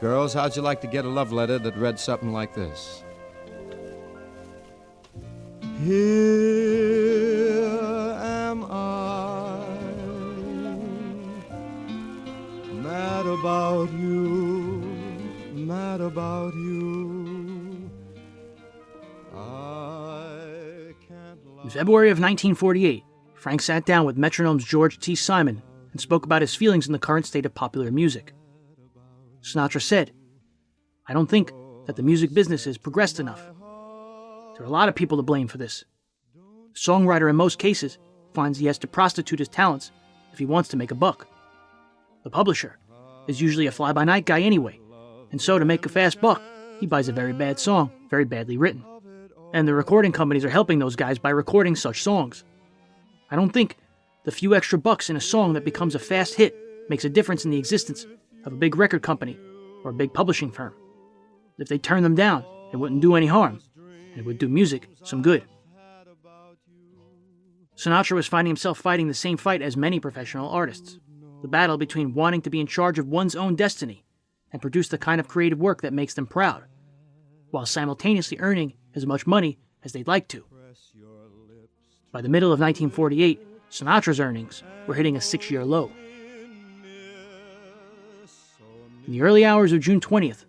Girls, how'd you like to get a love letter that read something like this? Here am I, mad about you, mad about you. I can't lie. In February of 1948, Frank sat down with Metronome's George T. Simon and spoke about his feelings in the current state of popular music. Sinatra said, "I don't think that the music business has progressed enough. There are a lot of people to blame for this. The songwriter in most cases finds he has to prostitute his talents if he wants to make a buck. The publisher is usually a fly-by-night guy anyway, and so to make a fast buck, he buys a very bad song, very badly written. And the recording companies are helping those guys by recording such songs. I don't think the few extra bucks in a song that becomes a fast hit makes a difference in the existence of a big record company or a big publishing firm. If they turn them down, it wouldn't do any harm, and it would do music some good." Sinatra was finding himself fighting the same fight as many professional artists, the battle between wanting to be in charge of one's own destiny and produce the kind of creative work that makes them proud, while simultaneously earning as much money as they'd like to. By the middle of 1948, Sinatra's earnings were hitting a 6-year low. In the early hours of June 20th,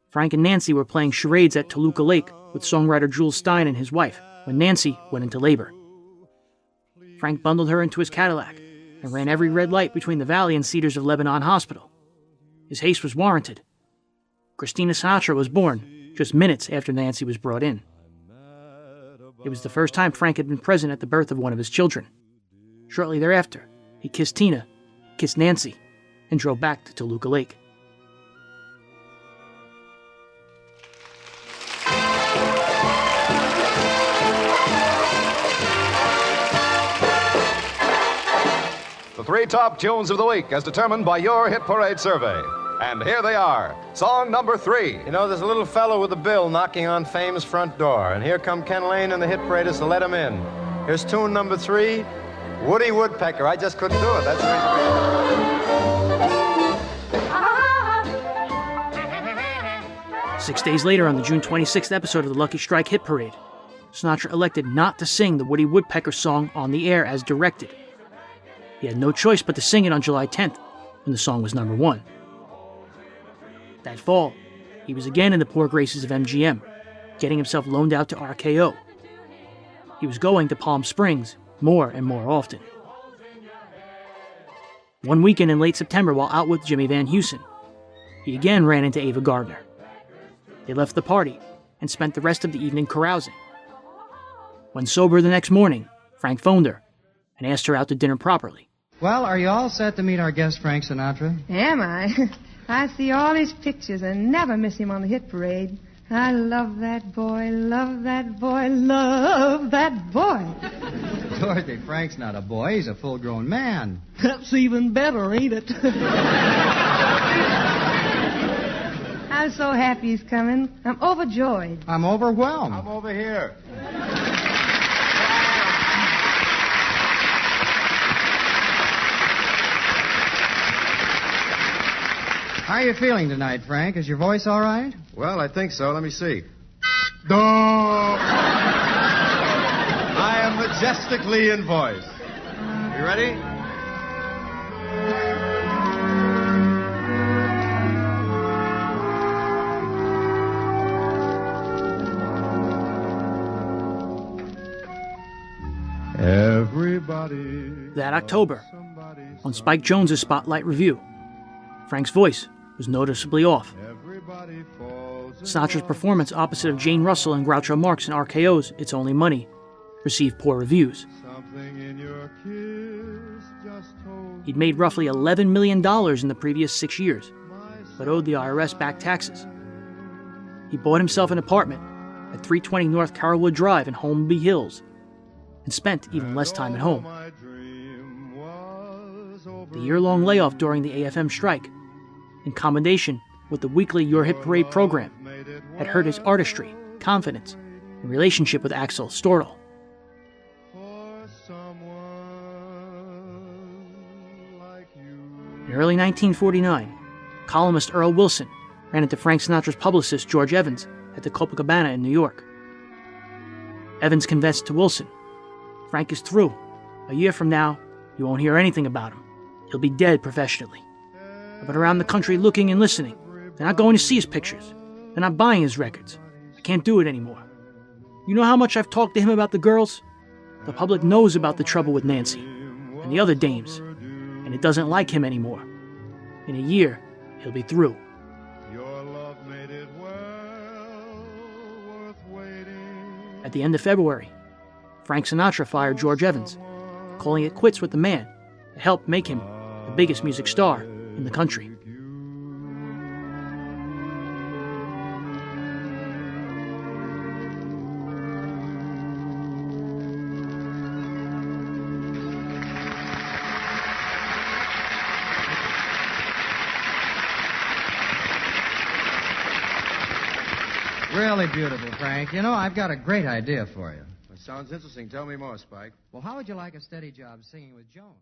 Frank and Nancy were playing charades at Toluca Lake with songwriter Jules Stein and his wife when Nancy went into labor. Frank bundled her into his Cadillac and ran every red light between the Valley and Cedars of Lebanon Hospital. His haste was warranted. Christina Sinatra was born just minutes after Nancy was brought in. It was the first time Frank had been present at the birth of one of his children. Shortly thereafter, he kissed Tina, kissed Nancy, and drove back to Toluca Lake. The 3 top tunes of the week as determined by your Hit Parade survey. And here they are. Song number 3. You know, there's a little fellow with a bill knocking on fame's front door, and here come Ken Lane and the Hit Paraders to let him in. Here's tune number 3, Woody Woodpecker. I just couldn't do it. That's the reason. 6 days later, on the June 26th episode of the Lucky Strike Hit Parade, Sinatra elected not to sing the Woody Woodpecker song on the air as directed. He had no choice but to sing it on July 10th, when the song was number 1. That fall, he was again in the poor graces of MGM, getting himself loaned out to RKO. He was going to Palm Springs more and more often. One weekend in late September, while out with Jimmy Van Heusen, he again ran into Ava Gardner. They left the party and spent the rest of the evening carousing. When sober the next morning, Frank phoned her and asked her out to dinner properly. Well, are you all set to meet our guest, Frank Sinatra? Am I? I see all his pictures and never miss him on the hit parade. I love that boy, love that boy, love that boy. Dorothy, Frank's not a boy. He's a full-grown man. That's even better, ain't it? I'm so happy he's coming. I'm overjoyed. I'm overwhelmed. I'm over here. How are you feeling tonight, Frank? Is your voice all right? Well, I think so. Let me see. I am majestically in voice. You ready? Everybody. That October, on Spike Jones's Spotlight Review, Frank's voice was noticeably off. Sinatra's performance opposite of Jane Russell and Groucho Marx in RKO's It's Only Money received poor reviews. He'd made roughly $11 million in the previous 6 years, but owed the IRS back taxes. He bought himself an apartment at 320 North Carrollwood Drive in Holmby Hills and spent even less time at home. The year-long layoff during the AFM strike, in combination with the weekly Your Hit Parade program, had hurt his artistry, confidence, and relationship with Axel Stordahl. In early 1949, Columnist Earl Wilson ran into Frank Sinatra's publicist George Evans at the Copacabana in New York. Evans confessed to Wilson, "Frank is through. A year from now, you won't hear anything about him. He'll be dead professionally. I've been around the country looking and listening. They're not going to see his pictures. They're not buying his records. I can't do it anymore. You know how much I've talked to him about the girls? The public knows about the trouble with Nancy and the other dames, and it doesn't like him anymore. In a year, he'll be through." At the end of February, Frank Sinatra fired George Evans, calling it quits with the man that helped make him the biggest music star in the country. Really beautiful, Frank. You know, I've got a great idea for you. It sounds interesting. Tell me more, Spike. Well, how would you like a steady job singing with Joan?